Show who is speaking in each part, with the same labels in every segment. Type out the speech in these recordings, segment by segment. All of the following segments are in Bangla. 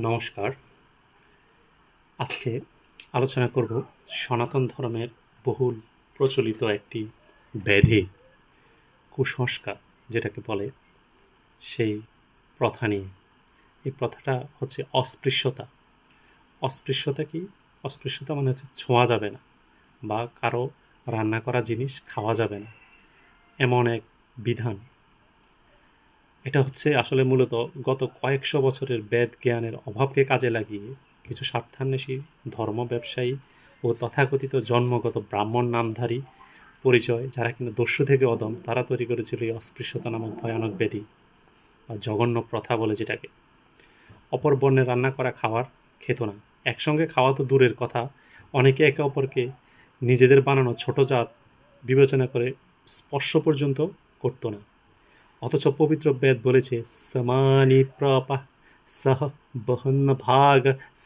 Speaker 1: নমস্কার। আজকে আলোচনা করব সনাতন ধর্মের বহুল প্রচলিত একটি ব্যাধি, কুসংস্কার যেটাকে বলে, সেই প্রথা নিয়ে। এই প্রথাটা হচ্ছে অস্পৃশ্যতা। অস্পৃশ্যতা কি? অস্পৃশ্যতা মানে হচ্ছে ছোঁয়া যাবে না বা কারো রান্না করা জিনিস খাওয়া যাবে না, এমন এক বিধান। এটা হচ্ছে আসলে মূলত গত কয়েকশো বছরের বেদ জ্ঞানের অভাবকে কাজে লাগিয়ে কিছু স্বার্থান্বেষী ধর্ম ব্যবসায়ী ও তথাকথিত জন্মগত ব্রাহ্মণ নামধারী পরিচয়, যারা কিন্তু দস্যু থেকে অদম, তারা তৈরি করেছিল এই অস্পৃশ্যতা নামক ভয়ানক ব্যাধি বা জঘন্য প্রথা বলে যেটাকে। অপর বর্ণের রান্না করা খাবার খেত না। একসঙ্গে খাওয়া তো দূরের কথা, অনেকে একে অপরকে নিজেদের বানানো ছোট জাত বিবেচনা করে স্পর্শ পর্যন্ত করত না। অথচ পবিত্র বেদ বলেছে, সমানি প্রপা সহ বহন্ন ভাগ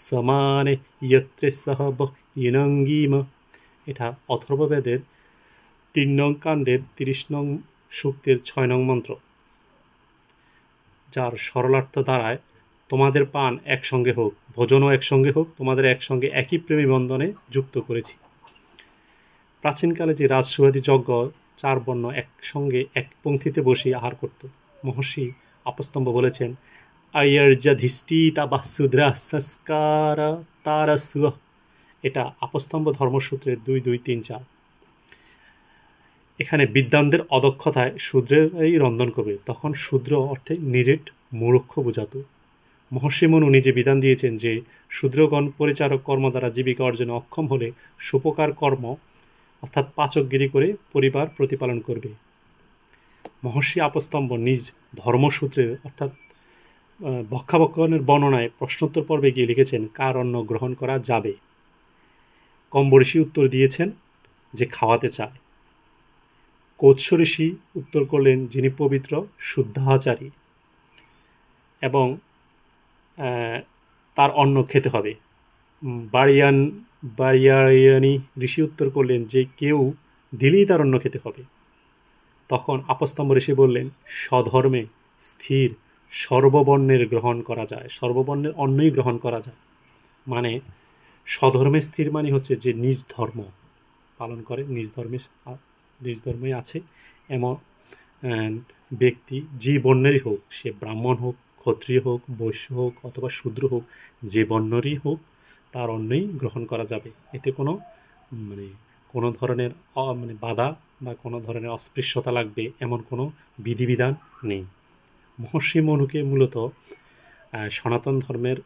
Speaker 1: সমানে ইয়ত্রে সহ ইনঙ্গিম। এটা অথর্ববেদের ৩ নং কাণ্ডের ৩০ নং সূক্তের ৬ নং মন্ত্র, যার সরলার্থ দাঁড়ায়, তোমাদের পান একসঙ্গে হোক, ভোজনও একসঙ্গে হোক, তোমাদের একসঙ্গে একই প্রেমী বন্ধনে যুক্ত করেছি। প্রাচীনকালে যে রাজসুয়াদি যজ্ঞ, ৪ বর্ণ একসঙ্গে এক পংক্তিতে বসে আহার করত। মহর্ষি আপস্তম্ভ বলেছেন, আয়র্যধিষ্ঠিতা বা শূদ্রা সংস্কার তারা সুয়। এটা আপস্তম্ভ ধর্মসূত্রের ২.২.৩.৪। এখানে বিদ্বানদের অদক্ষতায় শূদ্রেরাই রন্ধন করবে। তখন শূদ্র অর্থে নিরেট মূর্খ বোঝাতো। মহর্ষি মনু নিজে বিধান দিয়েছেন যে শূদ্রগণ পরিচারক কর্ম দ্বারা জীবিকা অর্জনে অক্ষম হলে সোপকার কর্ম অর্থাৎ পাচকগিরি করে পরিবার প্রতিপালন করবে। মহর্ষি আপস্তম্ভ নিজ ধর্মসূত্রে অর্থাৎ ভক্ষাভক্ষণের বর্ণনায় প্রশ্নোত্তর পর্বে গিয়ে লিখেছেন, কার অন্ন গ্রহণ করা যাবে। কম্ব ঋষি উত্তর দিয়েছেন যে খাওয়াতে চায়। কৌৎস ঋষি উত্তর করলেন, যিনি পবিত্র শুদ্ধাচারী এবং তার অন্ন খেতে হবে। বারিয়ায়নী ঋষি উত্তর করলেন যে কেউ দিলেই তার অন্ন খেতে হবে। তখন আপস্তম্ভ ঋষি বললেন, স্বধর্মে স্থির সর্ববর্ণের গ্রহণ করা যায়, সর্ববর্ণের অন্নই গ্রহণ করা যায়। মানে স্বধর্মে স্থির মানে হচ্ছে যে নিজ ধর্ম পালন করে, নিজ ধর্মে আছে এমন ব্যক্তি, যে বর্ণেরই হোক, সে ব্রাহ্মণ হোক, ক্ষত্রিয় হোক, বৈশ্য হোক অথবা শূদ্র হোক, যে বর্ণেরই হোক, তার অন্নই গ্রহণ করা যাবে। এতে কোনো ধরনের বাধা বা কোনো ধরনের অস্পৃশ্যতা লাগবে এমন কোনো বিধিবিধান নেই। মহর্ষি মনুকে মূলত সনাতন ধর্মের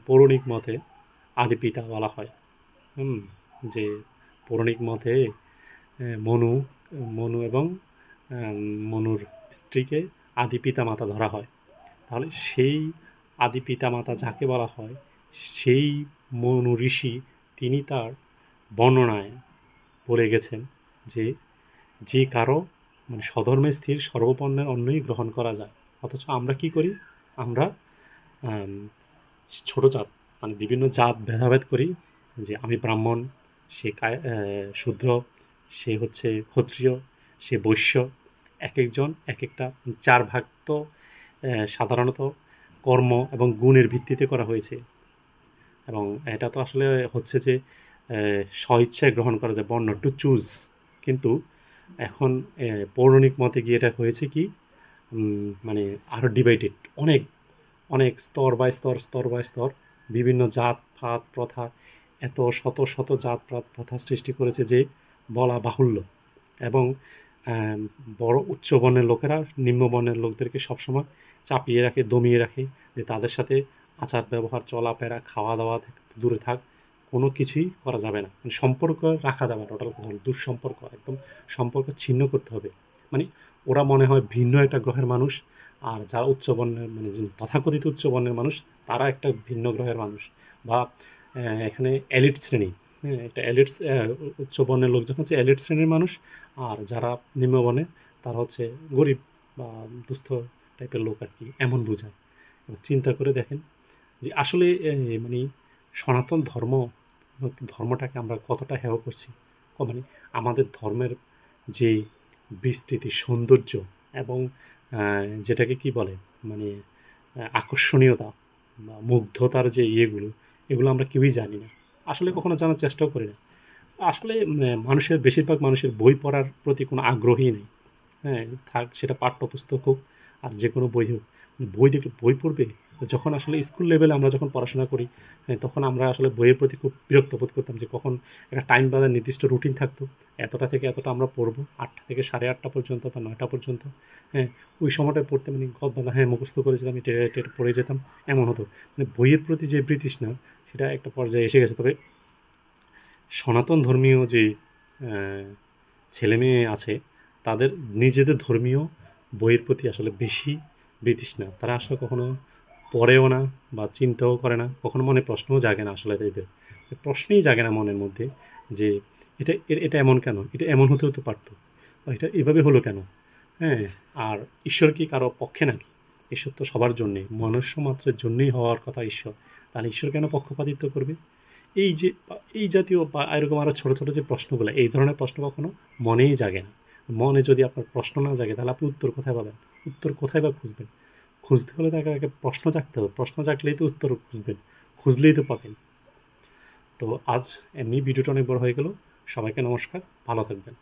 Speaker 1: পৌরাণিক মতে আদি পিতা বলা হয়। যে পৌরাণিক মতে মনু এবং মনুর স্ত্রীকে আদি পিতা মাতা ধরা হয়। তাহলে সেই আদি পিতা মাতা যাকে বলা হয়, সেই মনু ঋষি, তিনি তার বর্ণনায় বলে গেছেন যে কারো স্বধর্মে স্থির সর্ববর্ণের অন্নই গ্রহণ করা যায়। অথচ আমরা কি করি? আমরা ছোট জাত বিভিন্ন জাত ভেদাভেদ করি, যে আমি ব্রাহ্মণ, সে শূদ্র, সে হচ্ছে ক্ষত্রিয়, সে বৈশ্য। এক একজন এক একটা ৪ ভাগ তো সাধারণত কর্ম এবং গুণের ভিত্তিতে করা হয়েছে, এবং এটা তো আসলে হচ্ছে যে স্বইচ্ছায় গ্রহণ করা যায়, বর্ণ টু চুজ। কিন্তু এখন পৌরাণিক মতে গিয়ে এটা হয়েছে কি, আরও ডিভাইডেড, অনেক অনেক স্তর বাই স্তর বিভিন্ন জাত পাত প্রথা, এত শত শত জাত পাত প্রথা সৃষ্টি করেছে যে বলা বাহুল্য। এবং বড় উচ্চ বর্ণের লোকেরা নিম্ন বর্ণের লোকদেরকে সবসময় চাপিয়ে রাখে, দমিয়ে রাখে, যে তাদের সাথে আচার ব্যবহার, চলাফেরা, খাওয়া দাওয়া দূরে থাক, কোনো কিছুই করা যাবে না, সম্পর্ক রাখা যাবে না। টোটাল দুঃসম্পর্ক, একদম সম্পর্ক ছিন্ন করতে হবে। ওরা মনে হয় ভিন্ন একটা গ্রহের মানুষ, আর যারা উচ্চবর্ণের তথাকথিত উচ্চবর্ণের মানুষ, তারা একটা ভিন্ন গ্রহের মানুষ। বা এখানে এলিট শ্রেণী, একটা এলিট উচ্চবর্ণের লোকজন হচ্ছে এলিট শ্রেণীর মানুষ, আর যারা নিম্নবর্ণে তারা হচ্ছে গরিব বা দুস্থ টাইপের লোক আর কি, এমন বোঝায়। চিন্তা করে দেখেন যে আসলে সনাতন ধর্মটাকে আমরা কতটা হেয় করছি। আমাদের ধর্মের যে বিস্তৃতি, সৌন্দর্য এবং যেটাকে কি বলে আকর্ষণীয়তা, বা মুগ্ধতার যে ইয়েগুলো, এগুলো আমরা কেউই জানি না, আসলে কখনো জানার চেষ্টাও করি না। আসলে মানুষের বেশিরভাগ মানুষের বই পড়ার প্রতি কোনো আগ্রহই নেই। হ্যাঁ, থাক সেটা পাঠ্যপুস্তক হোক আর যে কোনো বই হোক, বই দেখলে বই পড়বে। যখন আসলে স্কুল লেভেলে আমরা যখন পড়াশোনা করি, হ্যাঁ, তখন আমরা আসলে বইয়ের প্রতি খুব বিরক্ত বোধ করতাম যে কখন একটা টাইম বা নির্দিষ্ট রুটিন থাকতো, এতটা থেকে এতটা আমরা পড়বো, 8টা থেকে 8:30 পর্যন্ত বা 9টা পর্যন্ত। হ্যাঁ, ওই সময়টায় পড়তে মানে গদ হ্যাঁ মুখস্থ করে যেতাম, টেরে টেরে পড়ে যেতাম, এমন হতো। মানে বইয়ের প্রতি যে বিতৃষ্ণা, সেটা একটা পর্যায়ে এসে গেছে। তবে সনাতন ধর্মীয় যে আহ, ছেলে মেয়ে আছে, তাদের নিজেদের ধর্মীয় বইয়ের প্রতি আসলে বেশি বিতৃষ্ণা, তারা আসলে কখনো পড়েও না বা চিন্তাও করে না, কখনো মনে প্রশ্নও জাগে না আসলে এদের, প্রশ্নই জাগে না মনের মধ্যে যে এটা এমন কেন, এটা এমন হতেও তো পারতো, বা এটা এভাবে হলো কেন। হ্যাঁ, আর ঈশ্বর কি কারো পক্ষে নাকি? ঈশ্বর তো সবার জন্যে, মনুষ্য মাত্রের জন্যই হওয়ার কথা ঈশ্বর, তাহলে ঈশ্বর কেন পক্ষপাতিত্ব করবে? এই যে এই জাতীয় বা এরকম আরও ছোটো ছোটো যে প্রশ্নগুলো, এই ধরনের প্রশ্ন কখনো মনেই জাগে না। মনে যদি আপনার প্রশ্ন না জাগে, তাহলে আপনি উত্তর কোথায় পাবেন? উত্তর কোথায় বা খুঁজবেন? খুঁজতে হলে তাকে আগে প্রশ্ন জাগতে হবে, প্রশ্ন জাগলেই তো উত্তর খুঁজবেন, খুঁজলেই তো পাবেন। তো আজ এমনি ভিডিওটা অনেক বড় হয়ে গেল। সবাইকে নমস্কার, ভালো থাকবেন।